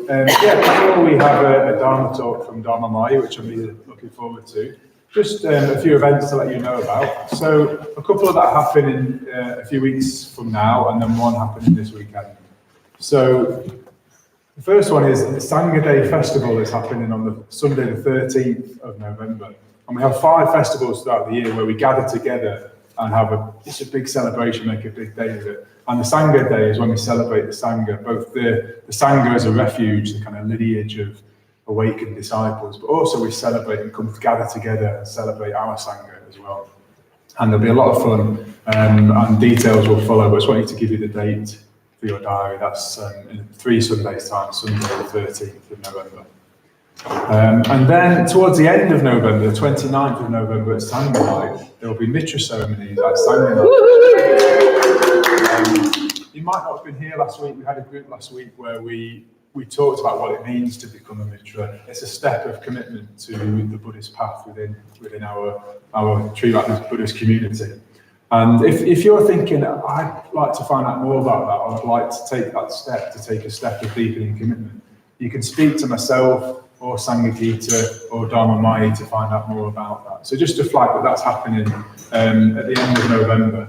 before we have a Dharma talk from Dharmamayi, which I'm really looking forward to, just a few events to let you know about. So a couple of that happen in a few weeks from now, and then one happening this weekend. So the first one is the Sangha Day Festival is happening on the Sunday the 13th of November. And we have 5 festivals throughout the year where we gather together and have it's a big celebration, make a big day of it. And the Sangha Day is when we celebrate the Sangha, both the Sangha as a refuge, the kind of lineage of awakened disciples, but also we celebrate and come gather together and celebrate our Sangha as well. And there'll be a lot of fun, and details will follow, but I just want to give you the date for your diary. That's in 3 Sundays' time, Sunday the 13th of November. And then towards the end of November, the 29th of November at Sangha Night, there will be Mitra ceremonies at Sangha Night. You might not have been here last week. We had a group last week where we talked about what it means to become a Mitra. It's a step of commitment to the Buddhist path within our Tree Lightness Buddhist community. And if you're thinking, I'd like to find out more about that, or I'd like to take that step, to take a step of deepening commitment, you can speak to myself or Sangha Gita or Dharmamayi to find out more about that. So just to flag that that's happening at the end of November.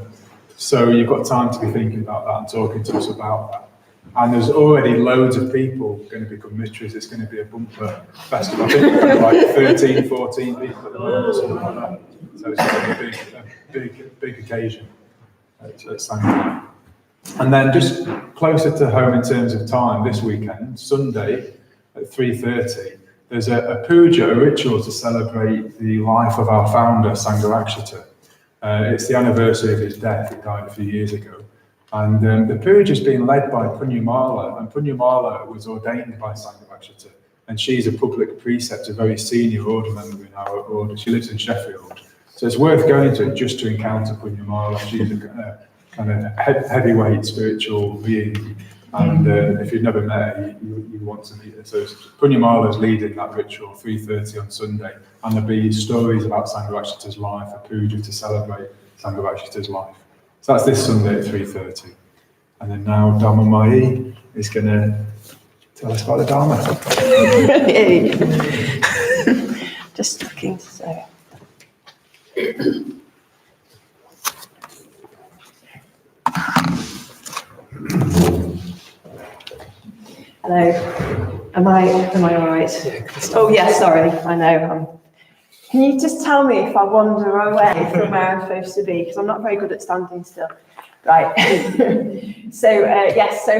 So you've got time to be thinking about that and talking to us about that. And there's already loads of people going to become Mitras. It's going to be a bumper festival. I think we've got like 13, 14 people at the moment, something like that. So it's going to be a big occasion at Sangha. And then just closer to home in terms of time, this weekend, Sunday at 3:30, there's a puja, a ritual to celebrate the life of our founder, Sangharakshita. It's the anniversary of his death. He died a few years ago. And the puja is being led by Punyamala, and Punyamala was ordained by Sangharakshita. And she's a public precept, a very senior order member in our order. She lives in Sheffield. So it's worth going to it just to encounter Punyamala. She's a kind of heavyweight spiritual being. And if you've never met her, you want to meet her. So Punyamala is leading that ritual, 3:30 on Sunday. And there'll be stories about Sangharakshita's life, a puja to celebrate Sangharakshita's life. So that's this Sunday at 3:30. And then now Dharmamayi is going to tell us about the Dharma. Just looking to say. Hello. Am I all right? Oh yes, sorry. I know. Can you just tell me if I wander away from where I'm supposed to be? Because I'm not very good at standing still. Right. So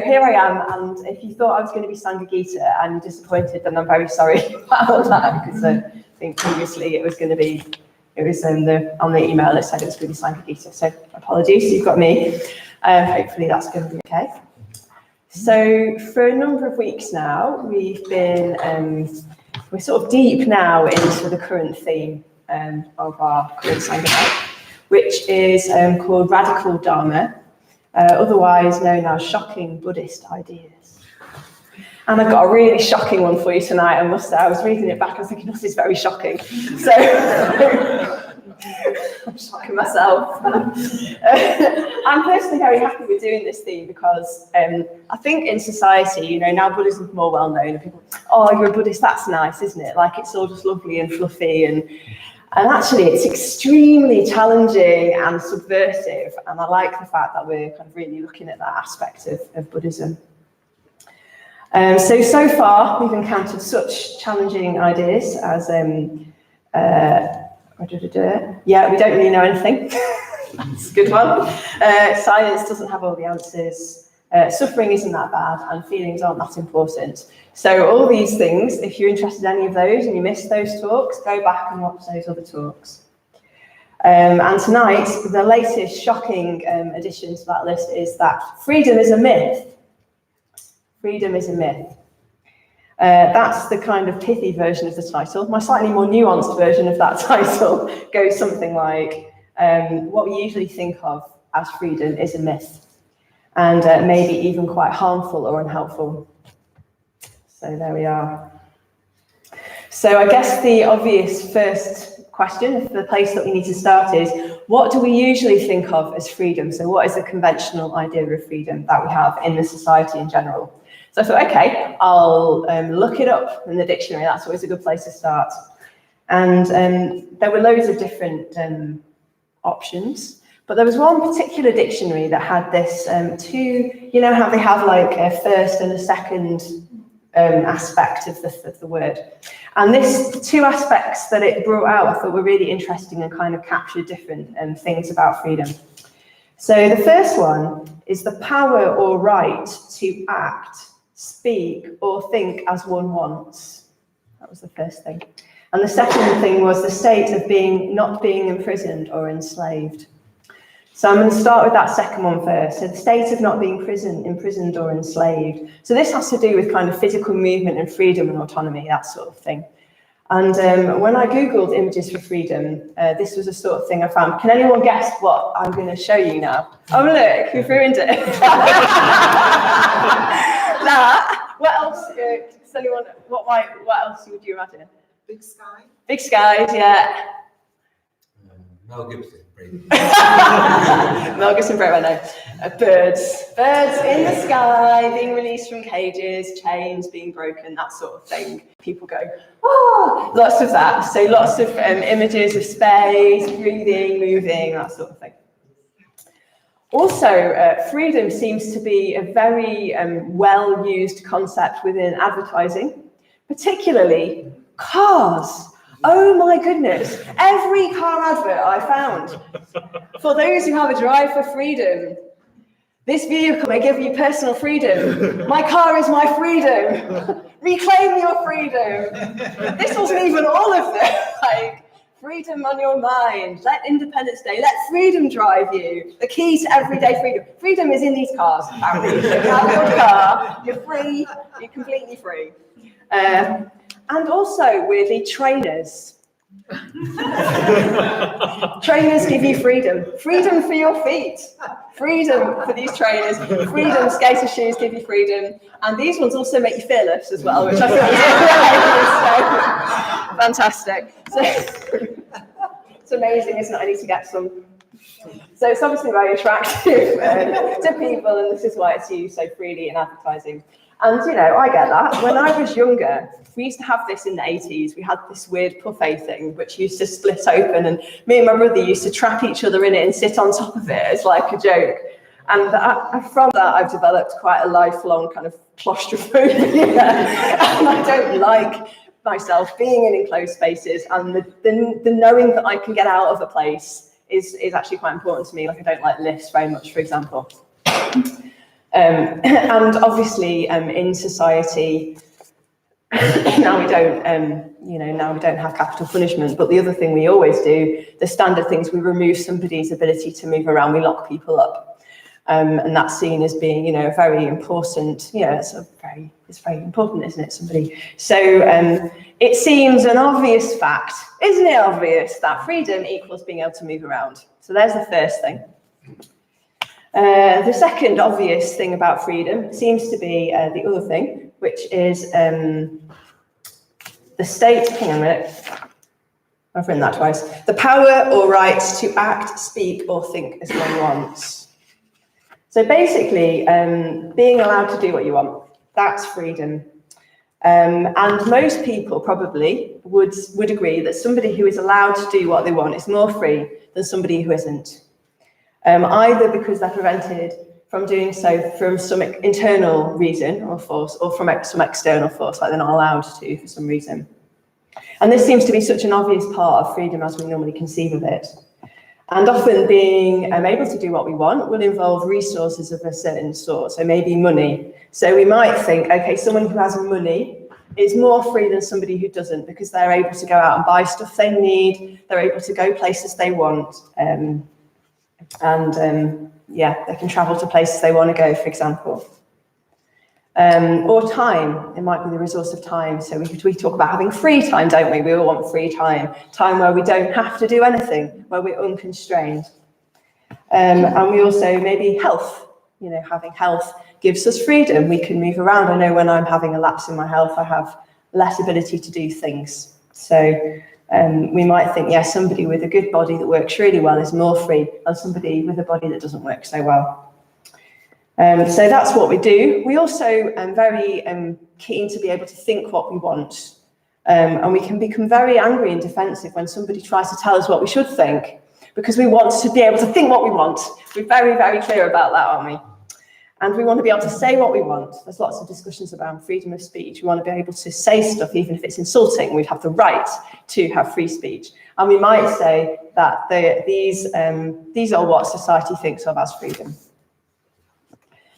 here I am. And if you thought I was going to be Sangha Gita and you're disappointed, then I'm very sorry about that. Because I think previously it was on the email it said it was going to be Sangha Gita. So apologies, you've got me. Hopefully that's going to be okay. So for a number of weeks now, we've been we're sort of deep now into the current theme of our current Sangha Night, which is called Radical Dharma, otherwise known as Shocking Buddhist Ideas. And I've got a really shocking one for you tonight, I must say. I was reading it back, I was thinking, this is very shocking. So I'm shocking myself. I'm personally very happy with doing this theme because I think in society, now Buddhism is more well known and people, oh, you're a Buddhist, that's nice, isn't it? Like it's all just lovely and fluffy and actually it's extremely challenging and subversive, and I like the fact that we're kind of really looking at that aspect of Buddhism. So far we've encountered such challenging ideas as yeah, we don't really know anything. That's a good one. Science doesn't have all the answers. Suffering isn't that bad, and feelings aren't that important. So all these things, if you're interested in any of those and you missed those talks, go back and watch those other talks. And tonight, the latest shocking addition to that list is that freedom is a myth. Freedom is a myth. That's the kind of pithy version of the title. My slightly more nuanced version of that title goes something like, what we usually think of as freedom is a myth, and maybe even quite harmful or unhelpful. So there we are. So I guess the obvious first question, the place that we need to start is, what do we usually think of as freedom? So what is the conventional idea of freedom that we have in the society in general? So I thought, okay, I'll look it up in the dictionary. That's always a good place to start. And there were loads of different options, but there was one particular dictionary that had this two, you know how they have like a first and a second aspect of the word. And this two aspects that it brought out I thought were really interesting and kind of captured different things about freedom. So the first one is the power or right to act, speak, or think as one wants. That was the first thing. And the second thing was the state of not being imprisoned or enslaved. So I'm going to start with that second one first. So the state of not being imprisoned or enslaved. So this has to do with kind of physical movement and freedom and autonomy, that sort of thing. And when I Googled images for freedom, this was the sort of thing I found. Can anyone guess what I'm going to show you now? Oh, look, we've ruined it. That. What else? Does anyone, what else would you imagine? Big sky. Big skies, yeah. Mel Gibson. Mel Gibson, very well known. Birds in the sky, being released from cages, chains being broken, that sort of thing. People go, oh, lots of that. So lots of images of space, breathing, moving, that sort of thing. Also, freedom seems to be a very well-used concept within advertising, particularly cars. Oh my goodness, every car advert I found. For those who have a drive for freedom, this vehicle may give you personal freedom. My car is my freedom. Reclaim your freedom. This wasn't even all of them. Like, freedom on your mind. Let Independence Day, let freedom drive you. The key to everyday freedom. Freedom is in these cars, apparently. So you have your car, you're free, you're completely free. And also, weirdly, trainers. Trainers give you freedom. Freedom for your feet. Freedom for these trainers. Freedom, skater shoes give you freedom. And these ones also make you fearless as well, which I thought was so fantastic. So, it's amazing, isn't it? I need to get some. So it's obviously very attractive to people, and this is why it's used so freely in advertising. And, you know, I get that. When I was younger, we used to have this in the 80s. We had this weird buffet thing, which used to split open, and me and my brother used to trap each other in it and sit on top of it as like a joke. And from that, I've developed quite a lifelong kind of claustrophobia. And I don't like myself being in enclosed spaces, and the knowing that I can get out of a place is actually quite important to me. Like, I don't like lifts very much, for example. And obviously, in society, now we don't have capital punishment. But the other thing we always do, the standard things, we remove somebody's ability to move around. We lock people up, and that's seen as being, you know, very important. You know, it's very important, isn't it? Somebody. So it seems an obvious fact, isn't it? Obvious that freedom equals being able to move around. So there's the first thing. The second obvious thing about freedom seems to be the other thing, which is the state. Hang on a minute. I've written that twice. The power or right to act, speak, or think as one wants. So basically, being allowed to do what you want, that's freedom. And most people probably would agree that somebody who is allowed to do what they want is more free than somebody who isn't. Either because they're prevented from doing so from some internal reason or force, or from some external force, like they're not allowed to for some reason. And this seems to be such an obvious part of freedom as we normally conceive of it. And often being able to do what we want will involve resources of a certain sort, so maybe money. So we might think, okay, someone who has money is more free than somebody who doesn't, because they're able to go out and buy stuff they need, they're able to go places they want, they can travel to places they want to go, for example. Or time, it might be the resource of time. So we talk about having free time, don't we? We all want free time, time where we don't have to do anything, where we're unconstrained. And we also, maybe health, you know, having health gives us freedom. We can move around. I know when I'm having a lapse in my health, I have less ability to do things. So we might think, yes, somebody with a good body that works really well is more free than somebody with a body that doesn't work so well. So that's what we do. We also are very keen to be able to think what we want. And we can become very angry and defensive when somebody tries to tell us what we should think, because we want to be able to think what we want. We're very, very clear about that, aren't we? And we want to be able to say what we want. There's lots of discussions around freedom of speech. We want to be able to say stuff, even if it's insulting. We have the right to have free speech. And we might say that these are what society thinks of as freedom.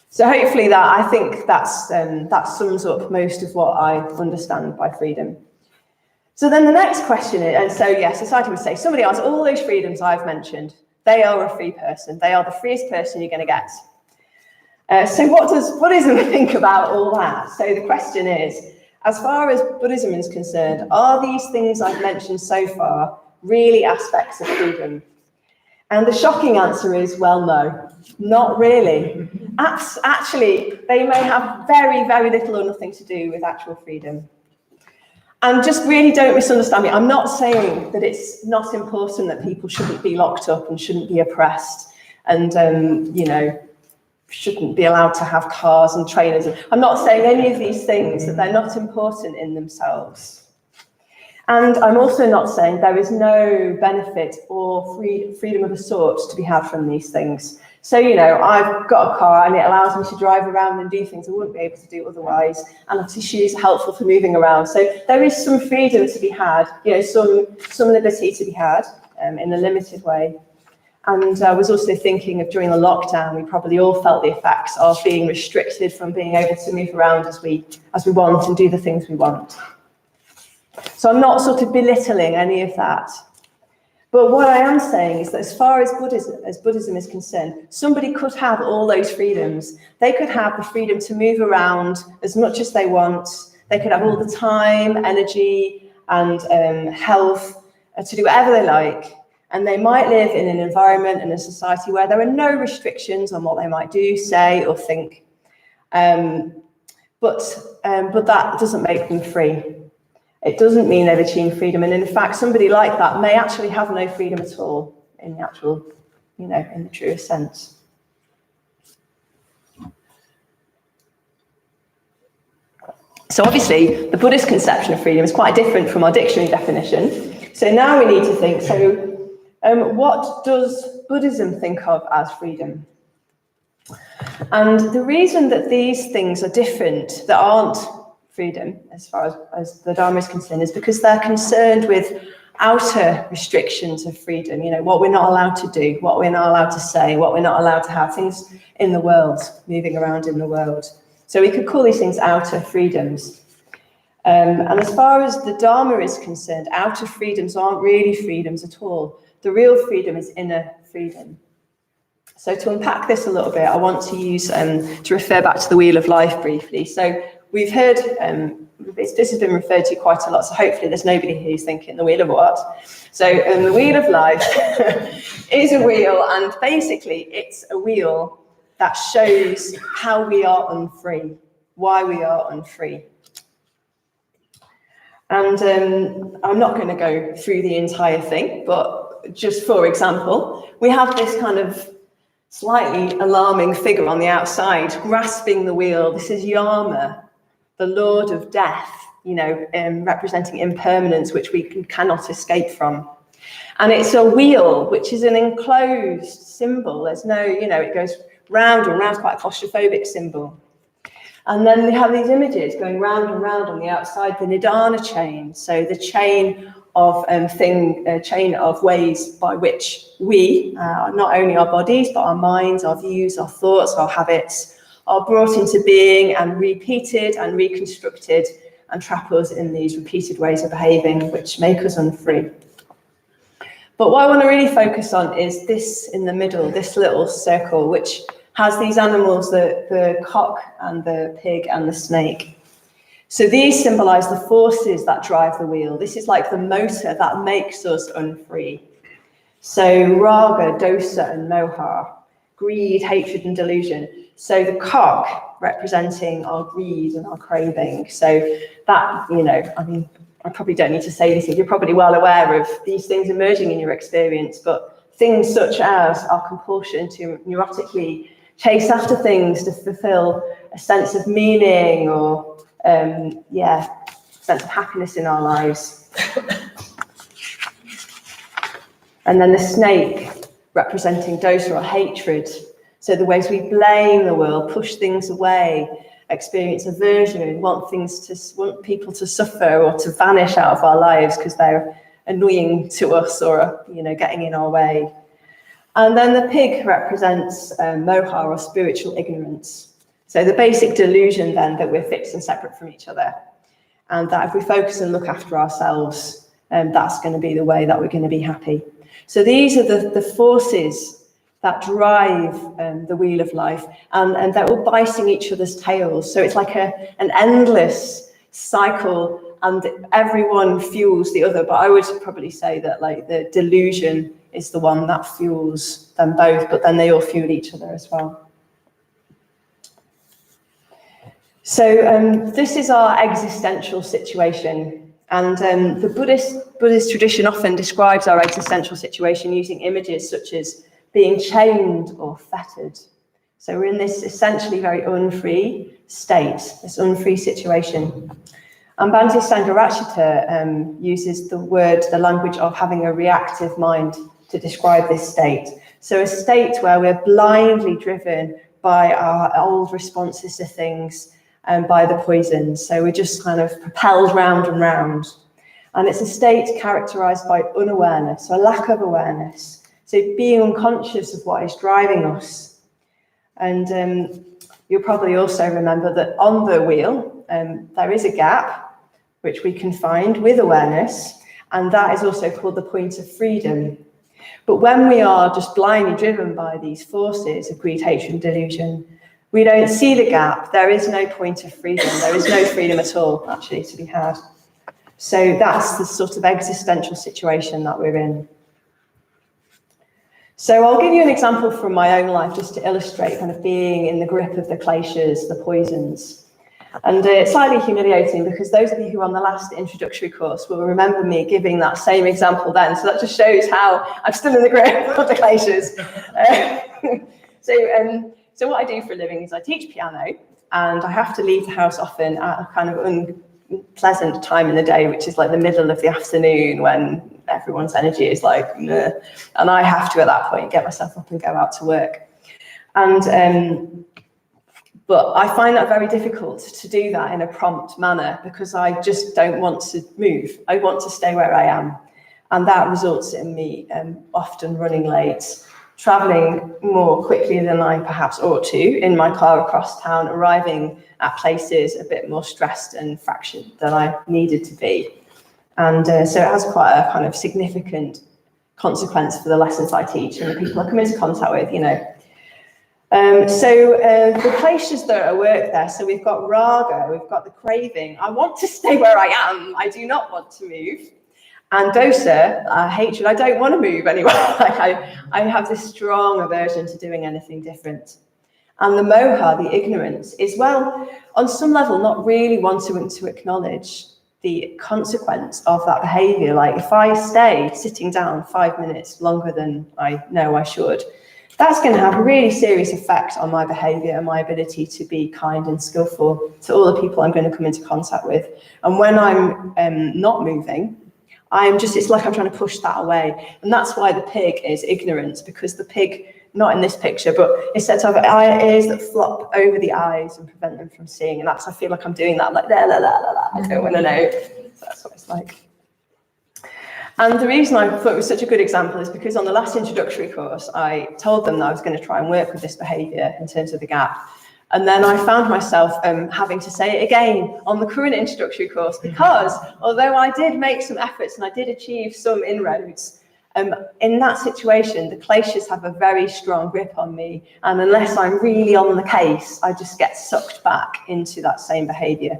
So hopefully I think that sums up most of what I understand by freedom. So then the next question is, and so yes, society would say, somebody has all those freedoms I've mentioned. They are a free person. They are the freest person you're going to get. So what does Buddhism think about all that? So the question is, as far as Buddhism is concerned, are these things I've mentioned so far really aspects of freedom? And the shocking answer is, well, no, not really. Actually, they may have very, very little or nothing to do with actual freedom. And just really don't misunderstand me. I'm not saying that it's not important that people shouldn't be locked up and shouldn't be oppressed and, shouldn't be allowed to have cars and trainers. I'm not saying any of these things, that they're not important in themselves. And I'm also not saying there is no benefit or freedom of a sort to be had from these things. So, I've got a car and it allows me to drive around and do things I wouldn't be able to do otherwise. And the tissues are helpful for moving around. So there is some freedom to be had, some liberty to be had in a limited way. And I was also thinking of during the lockdown, we probably all felt the effects of being restricted from being able to move around as we want and do the things we want. So I'm not sort of belittling any of that. But what I am saying is that as far as Buddhism is concerned, somebody could have all those freedoms. They could have the freedom to move around as much as they want. They could have all the time, energy, and health to do whatever they like. And they might live in an environment and a society where there are no restrictions on what they might do, say, or think. But that doesn't make them free. It doesn't mean they've achieved freedom. And in fact, somebody like that may actually have no freedom at all in the actual, in the truest sense. So obviously, the Buddhist conception of freedom is quite different from our dictionary definition. So now we need to think, what does Buddhism think of as freedom? And the reason that these things are different, that aren't freedom, as far as the Dharma is concerned, is because they're concerned with outer restrictions of freedom, what we're not allowed to do, what we're not allowed to say, what we're not allowed to have, things in the world, moving around in the world. So we could call these things outer freedoms. And as far as the Dharma is concerned, outer freedoms aren't really freedoms at all. The real freedom is inner freedom. So to unpack this a little bit, I want to use, to refer back to the Wheel of Life briefly. So we've heard, this has been referred to quite a lot, so hopefully there's nobody who's thinking the wheel of what? So the Wheel of Life is a wheel, and basically it's a wheel that shows how we are unfree, why we are unfree. And I'm not going to go through the entire thing, but just for example, we have this kind of slightly alarming figure on the outside grasping the wheel. This is Yama, the Lord of Death, representing impermanence, which we cannot escape from. And it's a wheel, which is an enclosed symbol. There's no, it goes round and round, quite a claustrophobic symbol. And then we have these images going round and round on the outside, the Nidana chain. So the chain of ways by which we, not only our bodies, but our minds, our views, our thoughts, our habits, are brought into being and repeated and reconstructed and trap us in these repeated ways of behaving, which make us unfree. But what I want to really focus on is this in the middle, this little circle, which has these animals, the cock and the pig and the snake. So these symbolize the forces that drive the wheel. This is like the motor that makes us unfree. So raga, dosa, and moha, greed, hatred, and delusion. So the cock representing our greed and our craving. So that, I probably don't need to say this, you're probably well aware of these things emerging in your experience, but things such as our compulsion to neurotically chase after things to fulfill a sense of meaning or, sense of happiness in our lives. And then the snake representing dosa or hatred. So the ways we blame the world, push things away, experience aversion, want people to suffer or to vanish out of our lives because they're annoying to us or, getting in our way. And then the pig represents moha or spiritual ignorance. So the basic delusion then that we're fixed and separate from each other. And that if we focus and look after ourselves, that's going to be the way that we're going to be happy. So these are the forces that drive the wheel of life, and they're all biting each other's tails. So it's like an endless cycle, and everyone fuels the other. But I would probably say that like the delusion is the one that fuels them both, but then they all fuel each other as well. So this is our existential situation. And the Buddhist tradition often describes our existential situation using images such as being chained or fettered. So we're in this essentially very unfree state, this unfree situation. And Bhante Sangharakshita uses the language of having a reactive mind to describe this state. So a state where we're blindly driven by our old responses to things and by the poisons. So we're just kind of propelled round and round. And it's a state characterized by unawareness, so a lack of awareness. So being unconscious of what is driving us. And you'll probably also remember that on the wheel, there is a gap, which we can find with awareness. And that is also called the point of freedom. But when we are just blindly driven by these forces of greed, hatred, and delusion, we don't see the gap. There is no point of freedom. There is no freedom at all, actually, to be had. So that's the sort of existential situation that we're in. So I'll give you an example from my own life just to illustrate kind of being in the grip of the kleshas, the poisons. And it's slightly humiliating because those of you who were on the last introductory course will remember me giving that same example then. So that just shows how I'm still in the grip of the kleshas. So what I do for a living is I teach piano, and I have to leave the house often at a kind of unpleasant time in the day, which is like the middle of the afternoon when everyone's energy is like, meh. And I have to at that point get myself up and go out to work. And but I find that very difficult to do that in a prompt manner because I just don't want to move. I want to stay where I am. And that results in me often running late, traveling more quickly than I perhaps ought to in my car across town, arriving at places a bit more stressed and fractured than I needed to be. And so it has quite a kind of significant consequence for the lessons I teach and the people I come into contact with, The kleshas that are at work there, so we've got raga, we've got the craving. I want to stay where I am. I do not want to move. And dosa, hatred, I don't want to move anywhere. I have this strong aversion to doing anything different. And the moha, the ignorance, is, well, on some level, not really wanting to acknowledge the consequence of that behavior. Like if I stay sitting down 5 minutes longer than I know I should, that's going to have a really serious effect on my behavior and my ability to be kind and skillful to all the people I'm going to come into contact with. And when I'm not moving, it's like I'm trying to push that away. And that's why the pig is ignorance, because the pig, not in this picture, but it's said to have ears that flop over the eyes and prevent them from seeing. And I feel like I'm doing that, like, la, la, la, la, la. I don't want to know. So that's what it's like. And the reason I thought it was such a good example is because on the last introductory course, I told them that I was going to try and work with this behaviour in terms of the gap. And then I found myself having to say it again on the current introductory course, because although I did make some efforts and I did achieve some inroads, in that situation, the kleshas have a very strong grip on me. And unless I'm really on the case, I just get sucked back into that same behaviour.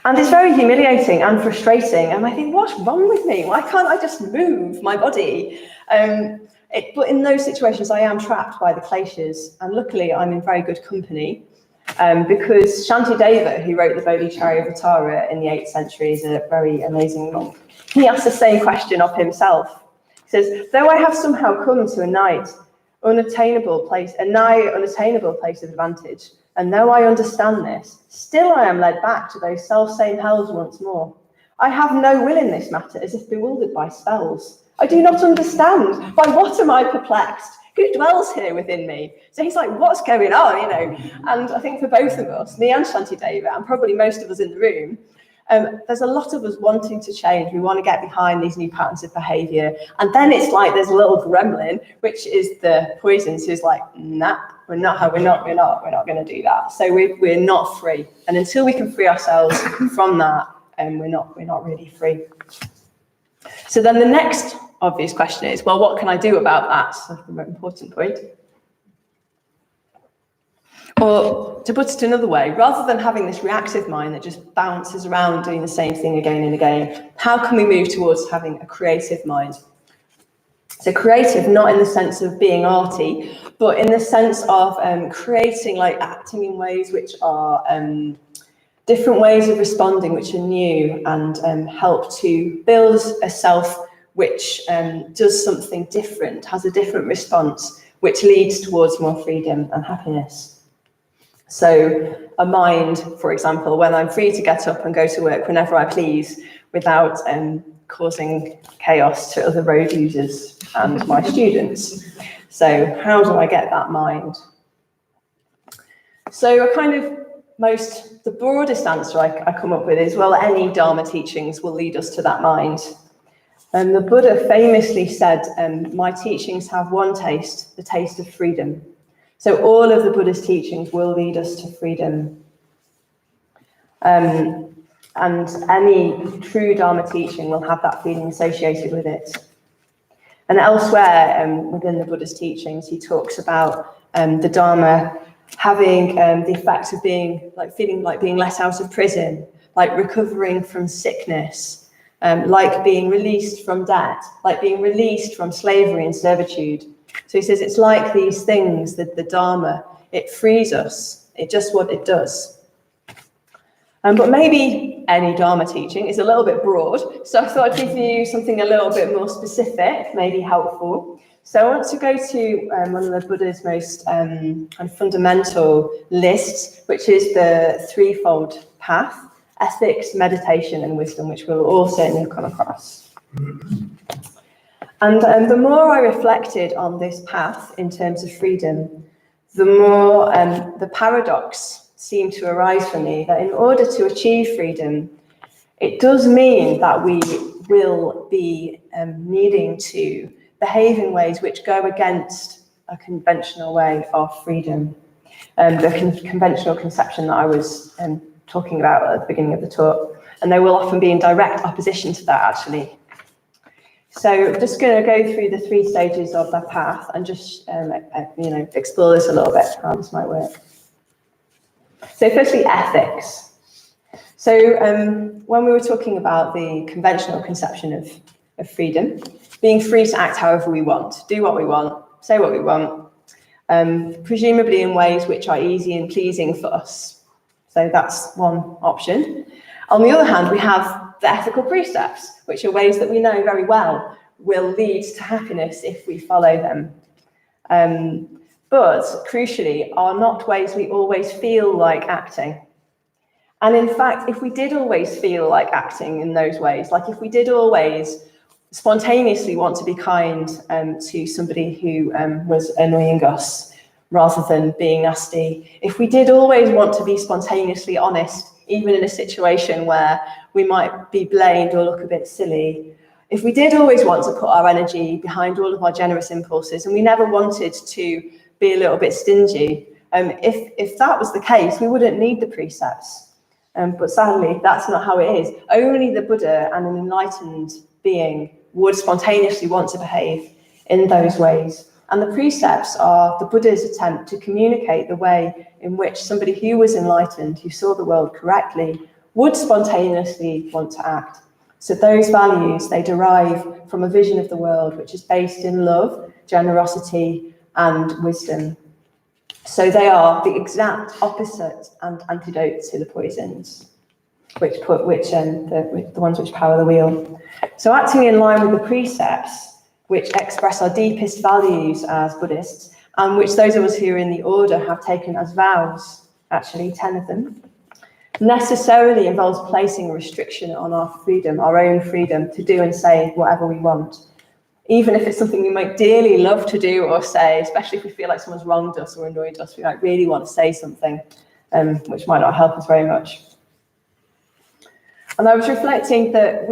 And it's very humiliating and frustrating. And I think, what's wrong with me? Why can't I just move my body? But in those situations, I am trapped by the kleshas. And luckily, I'm in very good company because Shantideva, who wrote the Bodhicharyavatara in the 8th century, is a very amazing monk. He asked the same question of himself. He says, though I have somehow come to a night unattainable place, a nigh unattainable place of advantage. And though I understand this, still I am led back to those self-same hells once more. I have no will in this matter, as if bewildered by spells. I do not understand. By what am I perplexed? Who dwells here within me? So he's like, what's going on, you know? And I think for both of us, me and Shantideva, and probably most of us in the room, there's a lot of us wanting to change. We want to get behind these new patterns of behaviour. And then it's like there's a little gremlin, which is the poisons, who's like, nah, we're not going to do that. So we're not free. And until we can free ourselves from that, we're not really free. So then the next obvious question is, well, what can I do about that? So the most important point. Or to put it another way, rather than having this reactive mind that just bounces around doing the same thing again and again, how can we move towards having a creative mind? So creative, not in the sense of being arty, but in the sense of creating, like acting in ways which are different ways of responding, which are new and help to build a self which does something different, has a different response, which leads towards more freedom and happiness. So a mind, for example, when I'm free to get up and go to work whenever I please without causing chaos to other road users and my students. So how do I get that mind? So the broadest answer I come up with is, well, any Dharma teachings will lead us to that mind. And the Buddha famously said, my teachings have one taste, the taste of freedom. So all of the Buddhist teachings will lead us to freedom. And any true Dharma teaching will have that feeling associated with it. And elsewhere within the Buddhist teachings, he talks about the Dharma having the effect of feeling like being let out of prison, like recovering from sickness, like being released from debt, like being released from slavery and servitude. So he says it's like these things that the Dharma, it frees us. It's just what it does. But maybe any Dharma teaching is a little bit broad. So I thought I'd give you something a little bit more specific, maybe helpful. So I want to go to one of the Buddha's most fundamental lists, which is the threefold path: ethics, meditation, and wisdom, which we'll all certainly come across. And the more I reflected on this path in terms of freedom, the more the paradox seemed to arise for me that in order to achieve freedom, it does mean that we will be needing to behave in ways which go against a conventional way of freedom, the conventional conception that I was talking about at the beginning of the talk. And they will often be in direct opposition to that, actually. So I'm just going to go through the three stages of the path and just explore this a little bit, how this might work. So firstly, ethics. So when we were talking about the conventional conception of freedom, being free to act however we want, do what we want, say what we want, presumably in ways which are easy and pleasing for us. So that's one option. On the other hand, we have the ethical precepts, which are ways that we know very well will lead to happiness if we follow them. But crucially, are not ways we always feel like acting. And in fact, if we did always feel like acting in those ways, like if we did always spontaneously want to be kind to somebody who was annoying us rather than being nasty, if we did always want to be spontaneously honest, even in a situation where we might be blamed or look a bit silly, if we did always want to put our energy behind all of our generous impulses and we never wanted to be a little bit stingy, if that was the case, we wouldn't need the precepts. But sadly, that's not how it is. Only the Buddha and an enlightened being would spontaneously want to behave in those ways. And the precepts are the Buddha's attempt to communicate the way in which somebody who was enlightened, who saw the world correctly, would spontaneously want to act. So those values, they derive from a vision of the world which is based in love, generosity, and wisdom. So they are the exact opposite and antidote to the poisons, the ones which power the wheel. So acting in line with the precepts which express our deepest values as Buddhists, and which those of us who are in the order have taken as vows, actually 10 of them, necessarily involves placing a restriction on our freedom, our own freedom to do and say whatever we want. Even if it's something we might dearly love to do or say, especially if we feel like someone's wronged us or annoyed us, we might really want to say something, which might not help us very much. And I was reflecting that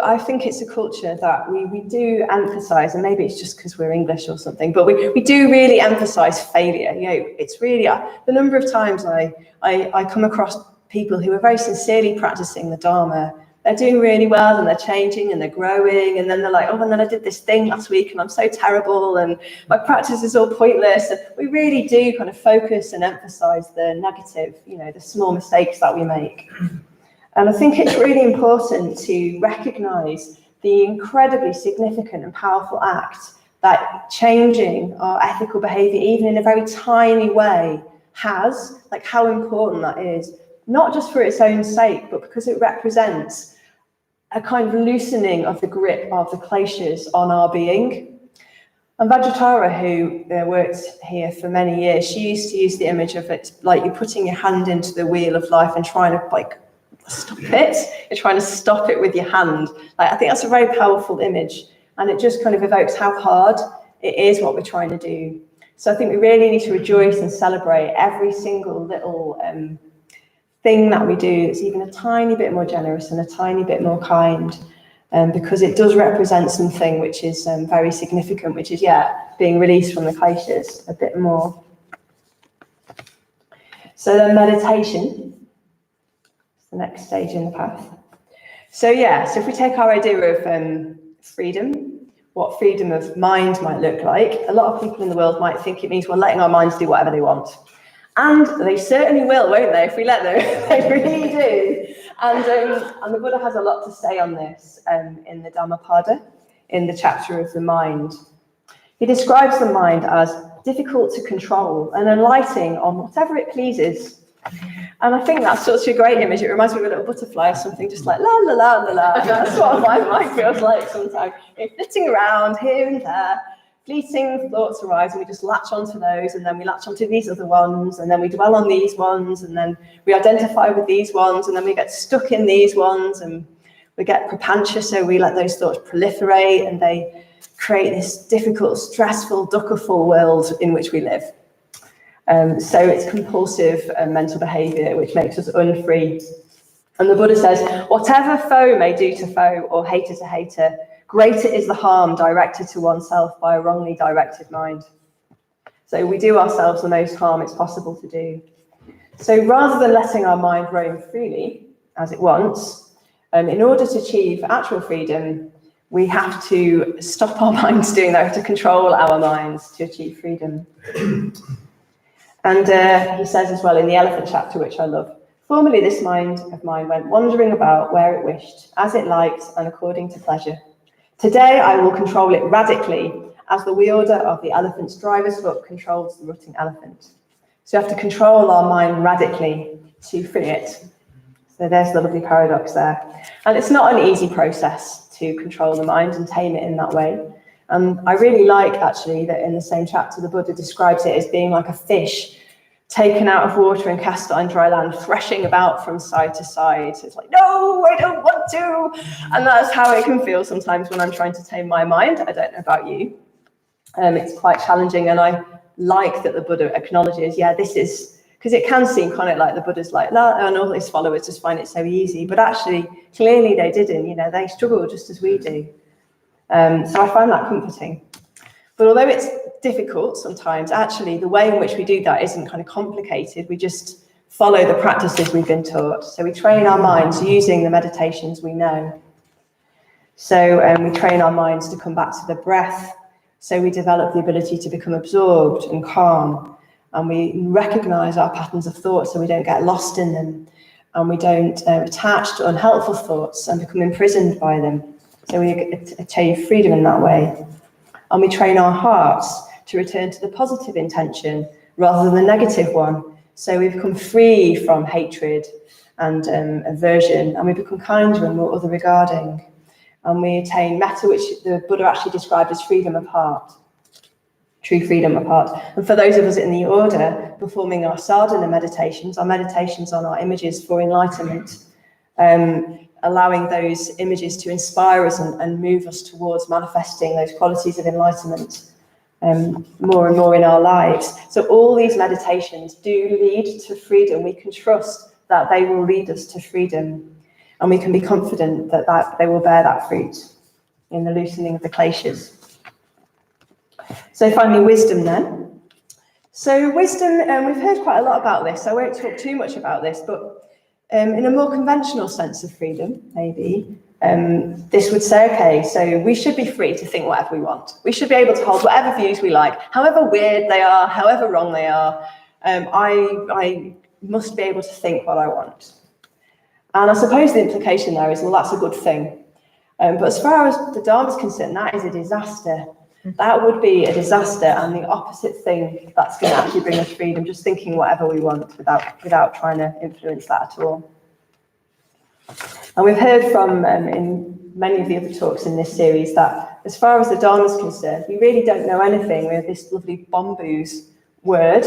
I think it's a culture that we do emphasise, and maybe it's just because we're English or something, but we do really emphasise failure. You know, it's really, the number of times I come across people who are very sincerely practicing the Dharma, they're doing really well and they're changing and they're growing, and then they're like, oh, and then I did this thing last week and I'm so terrible and my practice is all pointless. And we really do kind of focus and emphasise the negative, you know, the small mistakes that we make. And I think it's really important to recognise the incredibly significant and powerful act that changing our ethical behaviour, even in a very tiny way, has, like how important that is, not just for its own sake, but because it represents a kind of loosening of the grip of the kleshas on our being. And Vajratara, who worked here for many years, she used to use the image of it like you're putting your hand into the wheel of life and trying to like stop it. You're trying to stop it with your hand. Like, I think that's a very powerful image, and it just kind of evokes how hard it is what we're trying to do. So I think we really need to rejoice and celebrate every single little thing that we do that's even a tiny bit more generous and a tiny bit more kind, because it does represent something which is very significant, which is, being released from the kleshas a bit more. So then meditation, the next stage in the path. So if we take our idea of freedom, what freedom of mind might look like, a lot of people in the world might think it means we're letting our minds do whatever they want. And they certainly will, won't they, if we let them? They really do. And the Buddha has a lot to say on this in the Dhammapada, in the chapter of the mind. He describes the mind as difficult to control and alighting on whatever it pleases. And I think that's such a great image. It reminds me of a little butterfly or something, just like la la la la la. That's what my mind feels like sometimes. You're flitting around here and there. Fleeting thoughts arise and we just latch onto those, and then we latch onto these other ones, and then we dwell on these ones, and then we identify with these ones, and then we get stuck in these ones, and we get prapancha, so we let those thoughts proliferate, and they create this difficult, stressful, dukkha-full world in which we live. So it's compulsive mental behaviour which makes us unfree. And the Buddha says, whatever foe may do to foe or hater to hater, greater is the harm directed to oneself by a wrongly directed mind. So we do ourselves the most harm it's possible to do. So rather than letting our mind roam freely, as it wants, in order to achieve actual freedom, we have to stop our minds doing that, we have to control our minds to achieve freedom. And he says as well in the elephant chapter, which I love, formerly this mind of mine went wandering about where it wished, as it liked and according to pleasure. Today I will control it radically, as the wielder of the elephant's driver's hook controls the rutting elephant. So we have to control our mind radically to free it. So there's the lovely paradox there. And it's not an easy process to control the mind and tame it in that way. And I really like, actually, that in the same chapter, the Buddha describes it as being like a fish taken out of water and cast on dry land, threshing about from side to side. So it's like, no, I don't want to. And that's how it can feel sometimes when I'm trying to tame my mind. I don't know about you. It's quite challenging. And I like that the Buddha acknowledges, this is, because it can seem kind of like the Buddha's like, and all his followers just find it so easy. But actually, clearly they didn't, they struggle just as we do. So I find that comforting. But although it's difficult sometimes, actually, the way in which we do that isn't kind of complicated. We just follow the practices we've been taught. So we train our minds using the meditations we know. So we train our minds to come back to the breath. So we develop the ability to become absorbed and calm. And we recognize our patterns of thought so we don't get lost in them. And we don't attach to unhelpful thoughts and become imprisoned by them. So we achieve freedom in that way. And we train our hearts to return to the positive intention rather than the negative one. So we become free from hatred and aversion, and we become kinder and more other regarding. and we attain metta, which the Buddha actually described as freedom of heart, true freedom of heart. And for those of us in the order performing our sadhana meditations on our images for enlightenment, allowing those images to inspire us and move us towards manifesting those qualities of enlightenment more and more in our lives. So all these meditations do lead to freedom. We can trust that they will lead us to freedom, and we can be confident that they will bear that fruit in the loosening of the kleshas. So finally, wisdom then. So wisdom, we've heard quite a lot about this. I won't talk too much about this, but in a more conventional sense of freedom, maybe, this would say, okay, so we should be free to think whatever we want. We should be able to hold whatever views we like, however weird they are, however wrong they are. I must be able to think what I want. And I suppose the implication there is, well, that's a good thing. But as far as the Dharma is concerned, that is a disaster. That would be a disaster and the opposite thing that's going to actually bring us freedom, just thinking whatever we want without trying to influence that at all. And we've heard from, in many of the other talks in this series, that as far as the Dharma is concerned, we really don't know anything. We have this lovely bomboos word.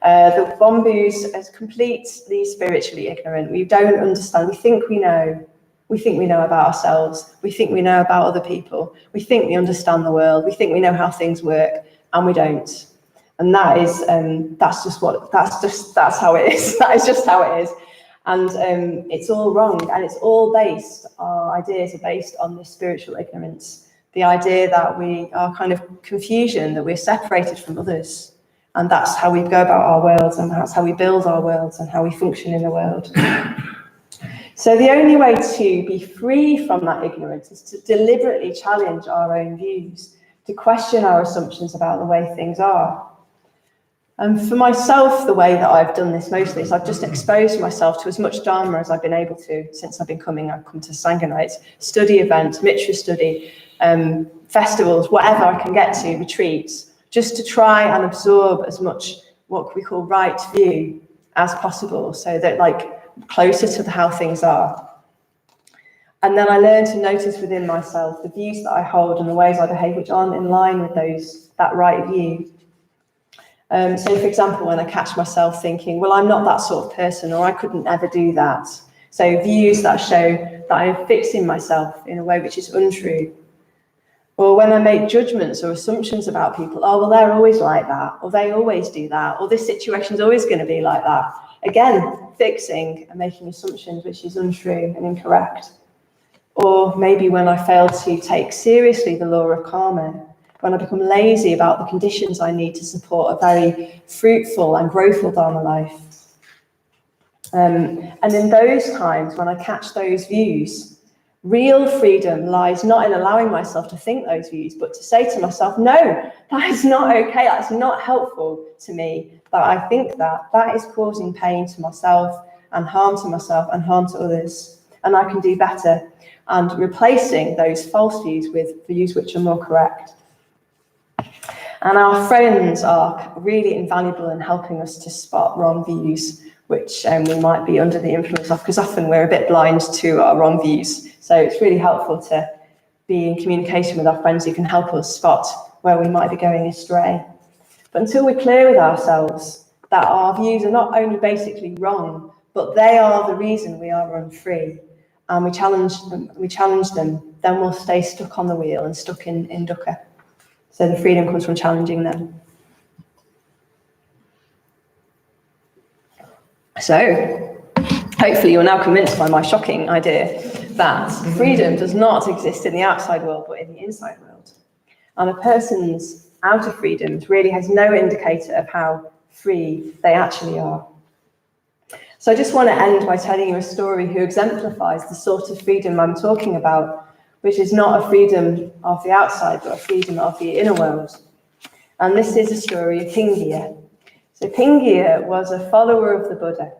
The bomboos is completely spiritually ignorant. We don't understand. We think we know. We think we know about ourselves. We think we know about other people. We think we understand the world. We think we know how things work, and we don't. And that is, that's how it is. That is just how it is. And it's all wrong, and it's all based, our ideas are based on this spiritual ignorance. The idea that we are kind of confusion, that we're separated from others. And that's how we go about our worlds, and that's how we build our worlds and how we function in the world. So the only way to be free from that ignorance is to deliberately challenge our own views, to question our assumptions about the way things are. And for myself, the way that I've done this mostly is I've just exposed myself to as much Dharma as I've been able to since I've been coming. I've come to Sangha nights, study events, mitra study, festivals, whatever I can get to, retreats, just to try and absorb as much what we call right view as possible, so that closer to how things are. And then I learned to notice within myself the views that I hold and the ways I behave which aren't in line with that right view. So for example, when I catch myself thinking, well, I'm not that sort of person, or I couldn't ever do that. So views that show that I'm fixing myself in a way which is untrue. Or when I make judgments or assumptions about people, oh, well, they're always like that, or they always do that, or this situation's always going to be like that. Again, fixing and making assumptions which is untrue and incorrect. Or maybe when I fail to take seriously the law of karma, when I become lazy about the conditions I need to support a very fruitful and growthful Dharma life. And in those times, when I catch those views, real freedom lies not in allowing myself to think those views, but to say to myself, no, that is not okay, that's not helpful to me, that I think that is causing pain to myself and harm to others, and I can do better. And replacing those false views with views which are more correct. And our friends are really invaluable in helping us to spot wrong views, which we might be under the influence of, because often we're a bit blind to our wrong views. So it's really helpful to be in communication with our friends who can help us spot where we might be going astray. But until we're clear with ourselves that our views are not only basically wrong, but they are the reason we are unfree, and we challenge them, then we'll stay stuck on the wheel and stuck in dukkha. So the freedom comes from challenging them. So, hopefully you're now convinced by my shocking idea that freedom does not exist in the outside world, but in the inside world. And a person's outer freedoms really has no indicator of how free they actually are. So I just want to end by telling you a story who exemplifies the sort of freedom I'm talking about, which is not a freedom of the outside, but a freedom of the inner world. And this is a story of Pingiya. So Pingiya was a follower of the Buddha,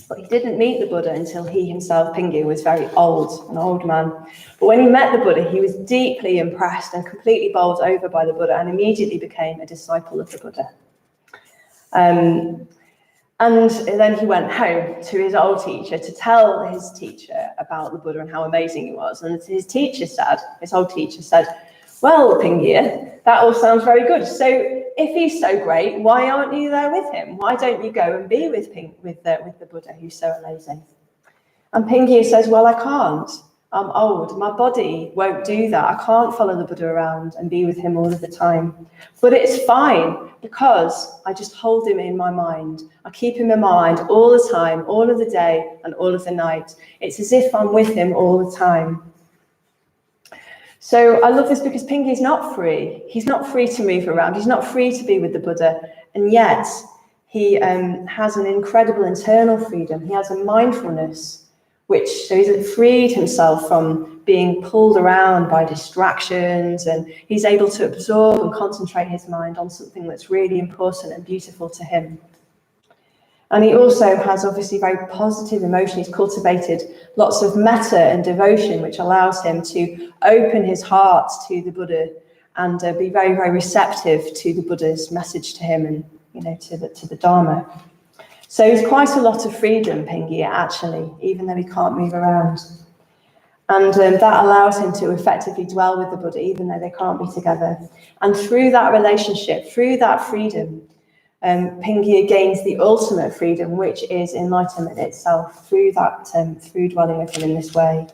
but he didn't meet the Buddha until he himself, Pingiya, was very old, an old man. But when he met the Buddha, he was deeply impressed and completely bowled over by the Buddha, and immediately became a disciple of the Buddha. And And then he went home to his old teacher to tell his teacher about the Buddha and how amazing he was. And his old teacher said, well, Pingia, that all sounds very good. So if he's so great, why aren't you there with him? Why don't you go and be with the Buddha who's so amazing? And Pingia says, well, I can't. I'm old. My body won't do that. I can't follow the Buddha around and be with him all of the time. But it's fine because I just hold him in my mind. I keep him in my mind all the time, all of the day and all of the night. It's as if I'm with him all the time. So I love this because Pingi is not free. He's not free to move around. He's not free to be with the Buddha. And yet he has an incredible internal freedom. He has a mindfulness so he's freed himself from being pulled around by distractions, and he's able to absorb and concentrate his mind on something that's really important and beautiful to him. And he also has obviously very positive emotion. He's cultivated lots of metta and devotion, which allows him to open his heart to the Buddha and be very, very receptive to the Buddha's message to him and, to the Dharma. So he's quite a lot of freedom, Pingia, actually, even though he can't move around. And that allows him to effectively dwell with the Buddha, even though they can't be together. And through that relationship, through that freedom, Pingia gains the ultimate freedom, which is enlightenment itself, through dwelling with him in this way.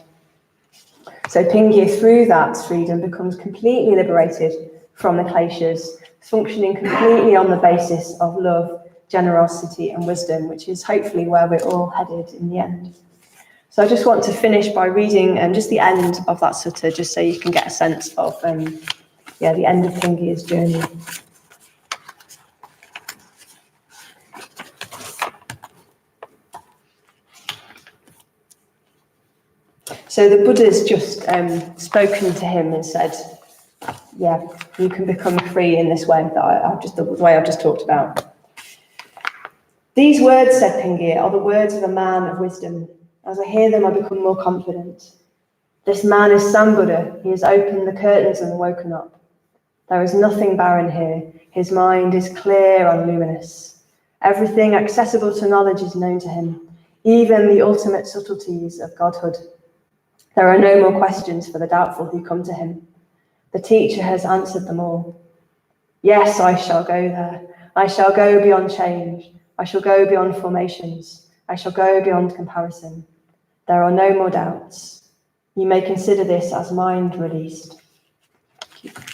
So Pingia, through that freedom, becomes completely liberated from the kleshas, functioning completely on the basis of love, generosity and wisdom, which is hopefully where we're all headed in the end. So I just want to finish by reading just the end of that sutta, just so you can get a sense of the end of Pingia's journey. So the Buddha's just spoken to him and said, you can become free in this way the way I've just talked about. These words, said Pingia, are the words of a man of wisdom. As I hear them, I become more confident. This man is Sambuddha. He has opened the curtains and woken up. There is nothing barren here. His mind is clear and luminous. Everything accessible to knowledge is known to him, even the ultimate subtleties of godhood. There are no more questions for the doubtful who come to him. The teacher has answered them all. Yes, I shall go there. I shall go beyond change. I shall go beyond formations. I shall go beyond comparison. There are no more doubts. You may consider this as mind released. Thank you.